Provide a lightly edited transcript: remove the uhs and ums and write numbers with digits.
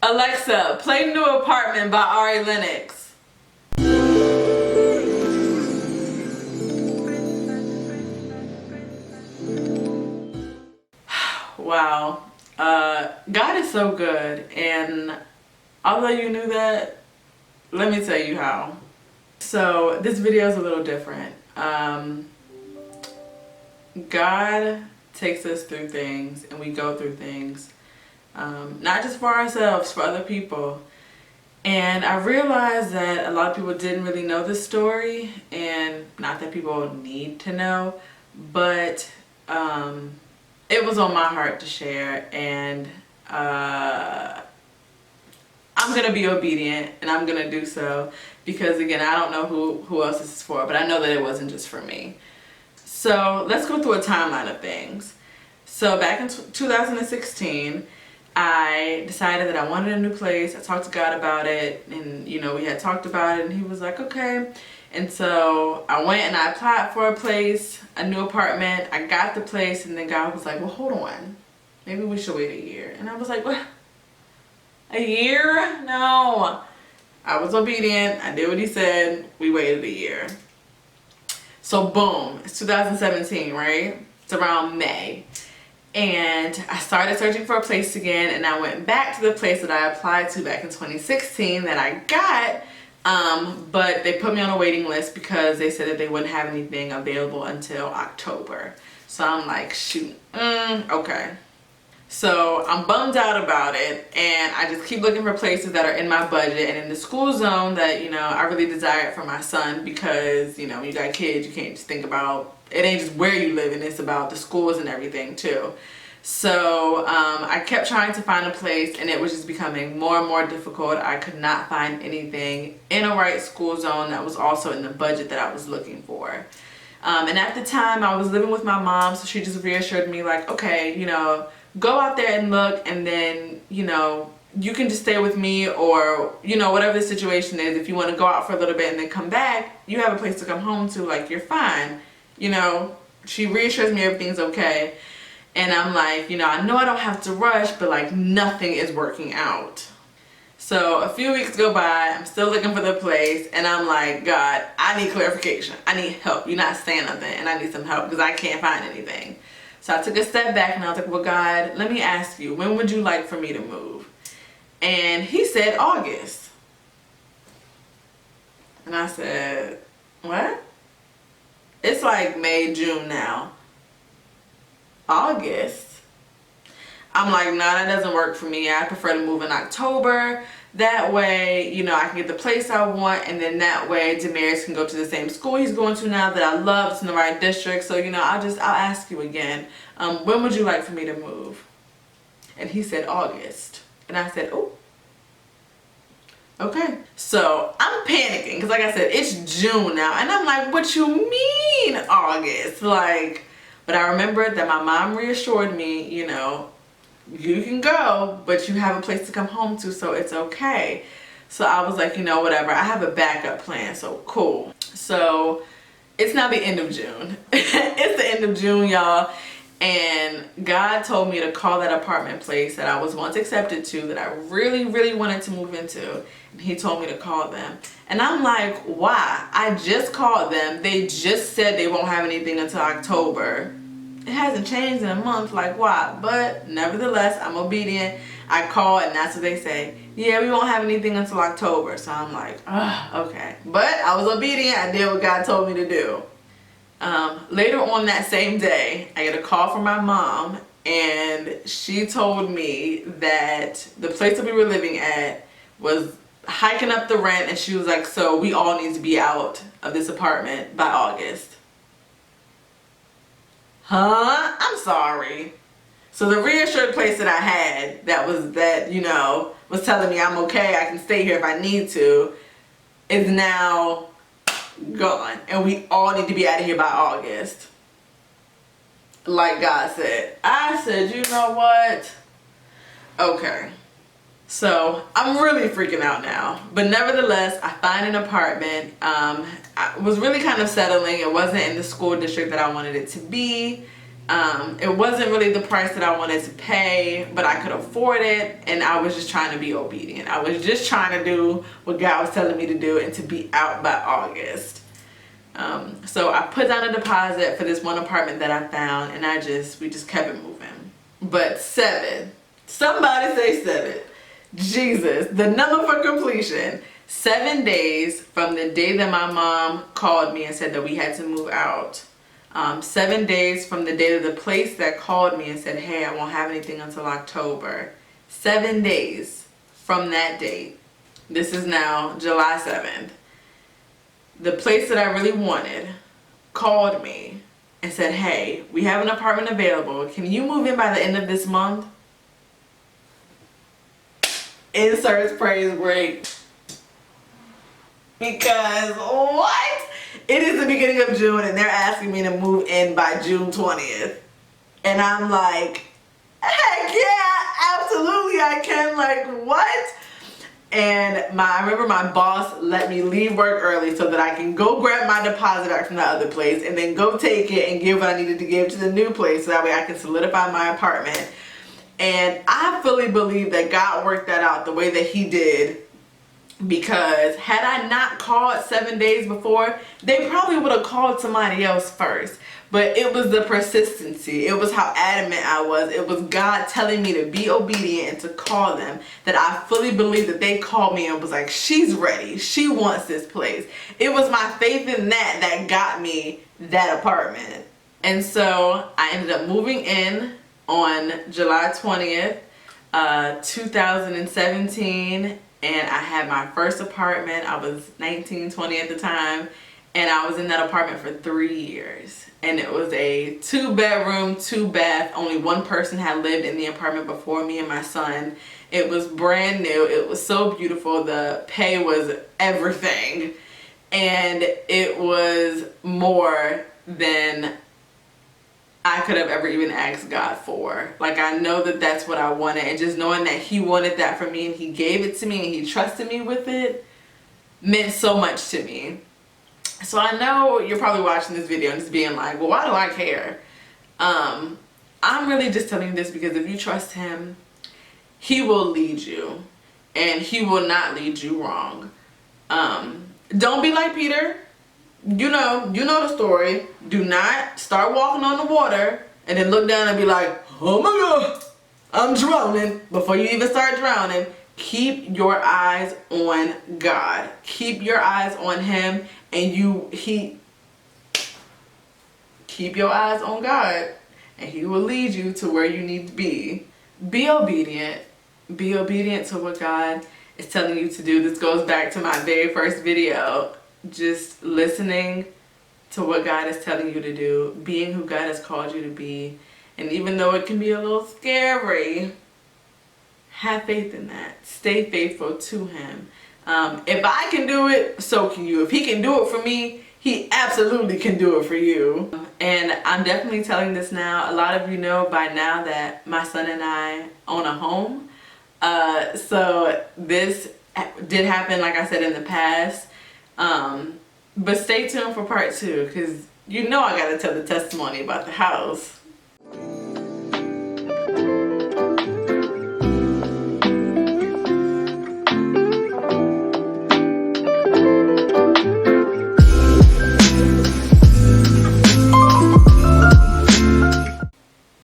Alexa, play New Apartment by Ari Lennox. Wow. God is so good, and although you knew that, let me tell you how. So this video is a little different. God takes us through things, and we go through things, not just for ourselves, for other people. And I realized that a lot of people didn't really know this story, and not that people need to know, but it was on my heart to share, and I'm gonna be obedient, and I'm gonna do so because, again, I don't know who else this is for, but I know that it wasn't just for me. So let's go through a timeline of things. So back in 2016, I decided that I wanted a new place. I talked to God about it, and we had talked about it, and he was like, okay. And so I went and I applied for a place, a new apartment. I got the place, and then God was like, well, hold on, maybe we should wait a year. And I was like, what? A year? No. I was obedient. I did what he said. We waited a year. So boom, it's 2017, right? It's around May. And I started searching for a place again, and I went back to the place that I applied to back in 2016 that I got, but they put me on a waiting list because they said that they wouldn't have anything available until October. So I'm like, shoot, okay. So I'm bummed out about it, and I just keep looking for places that are in my budget and in the school zone that, I really desire for my son, because, when you got kids, you can't just think about, it ain't just where you live, and it's about the schools and everything too. So I kept trying to find a place, and it was just becoming more and more difficult. I could not find anything in a right school zone that was also in the budget that I was looking for. And at the time, I was living with my mom, so she just reassured me, like, okay, go out there and look, and then, you can just stay with me, or, whatever the situation is. If you want to go out for a little bit and then come back, you have a place to come home to, like, you're fine. She reassures me everything's okay. And I'm like, I know I don't have to rush, but like nothing is working out. So a few weeks go by, I'm still looking for the place, and I'm like, God, I need clarification. I need help. You're not saying nothing, and I need some help because I can't find anything. So I took a step back, and I was like, well, God, let me ask you, when would you like for me to move? And he said August. And I said, what? It's like May, June now. August? I'm like, no, that doesn't work for me. I prefer to move in October. That way, I can get the place I want, and then that way Damaris can go to the same school he's going to now that I love. It's in the right district. So, I'll ask you again, when would you like for me to move? And he said August. And I said, oh, okay. So I'm panicking because, like I said, it's June now, and I'm like, what you mean August? Like, but I remembered that my mom reassured me, you can go, but you have a place to come home to, so it's okay. So I was like, whatever. I have a backup plan, so cool. So it's now the end of June. It's the end of June, y'all. And God told me to call that apartment place that I was once accepted to, that I really, really wanted to move into. And he told me to call them. And I'm like, why? I just called them. They just said they won't have anything until October. It hasn't changed in a month, like why? But nevertheless, I'm obedient. I call, and that's what they say. Yeah, we won't have anything until October. So I'm like, okay. But I was obedient. I did what God told me to do. Later on that same day, I get a call from my mom, and she told me that the place that we were living at was hiking up the rent, and she was like, so we all need to be out of this apartment by August. Huh? I'm sorry. So the reassured place that I had was telling me I'm okay, I can stay here if I need to, is now gone, and we all need to be out of here by August. Like God said. I said, you know what? Okay. So I'm really freaking out now, but nevertheless, I find an apartment. I was really kind of settling. It wasn't in the school district that I wanted it to be, It wasn't really the price that I wanted to pay, but I could afford it, and I was just trying to be obedient. I was just trying to do what God was telling me to do and to be out by August. So I put down a deposit for this one apartment that I found, and we just kept it moving. But 7, somebody say 7. Jesus, the number for completion. 7 days from the day that my mom called me and said that we had to move out. 7 days from the day of the place that called me and said, hey, I won't have anything until October. 7 days from that date. This is now July 7th. The place that I really wanted called me and said, hey, we have an apartment available. Can you move in by the end of this month? Inserts praise break. Because what? It is the beginning of June and they're asking me to move in by June 20th. And I'm like, heck yeah, absolutely I can. Like, what? And I remember my boss let me leave work early so that I can go grab my deposit back from the other place and then go take it and give what I needed to give to the new place so that way I can solidify my apartment. And I fully believe that God worked that out the way that he did, because had I not called 7 days before, they probably would have called somebody else first. But it was the persistency. It was how adamant I was. It was God telling me to be obedient and to call them, that I fully believe that they called me and was like, she's ready. She wants this place. It was my faith in that got me that apartment. And so I ended up moving in on July 20th, 2017. And I had my first apartment. I was 19, 20 at the time. And I was in that apartment for 3 years. And it was a 2-bedroom, 2-bath. Only one person had lived in the apartment before me and my son. It was brand new. It was so beautiful. The pay was everything. And it was more than I could have ever even asked God for. Like, I know that that's what I wanted. And just knowing that he wanted that for me and he gave it to me and he trusted me with it meant so much to me. So I know you're probably watching this video and just being like, well, why do I care? I'm really just telling you this because if you trust him, he will lead you and he will not lead you wrong. Don't be like Peter. You know the story. Do not start walking on the water and then look down and be like, oh my God, I'm drowning. Before you even start drowning, keep your eyes on God. Keep your eyes on him, and keep your eyes on God, and he will lead you to where you need to be. Be obedient. Be obedient to what God is telling you to do. This goes back to my very first video. Just listening to what God is telling you to do, being who God has called you to be. And even though it can be a little scary, have faith in that. Stay faithful to him. If I can do it, so can you. If he can do it for me, he absolutely can do it for you. And I'm definitely telling this now. A lot of you know by now that my son and I own a home. So this did happen, like I said, in the past. But stay tuned for part 2, because you know I gotta tell the testimony about the house.